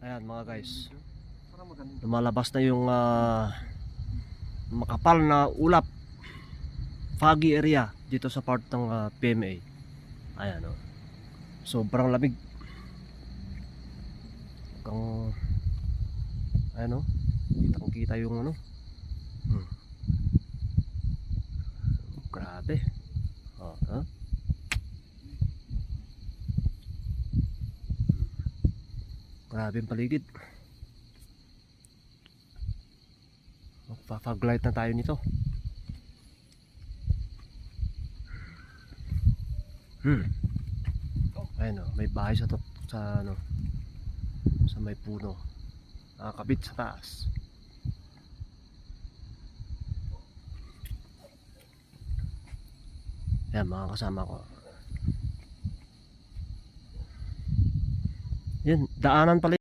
Ayan mga guys, lumalabas na yung makapal na ulap, foggy area dito sa part ng PMA. Ayan o, sobrang lamig. Ayan o, kitang kita yung ano. Grabe. Grabe yung paligid. Magpa-foglight na tayo nito. Ayun o, may bahay sa ano, sa may puno, nakakabit sa taas. Ayan mga kasama ko. Yan, daanan pala.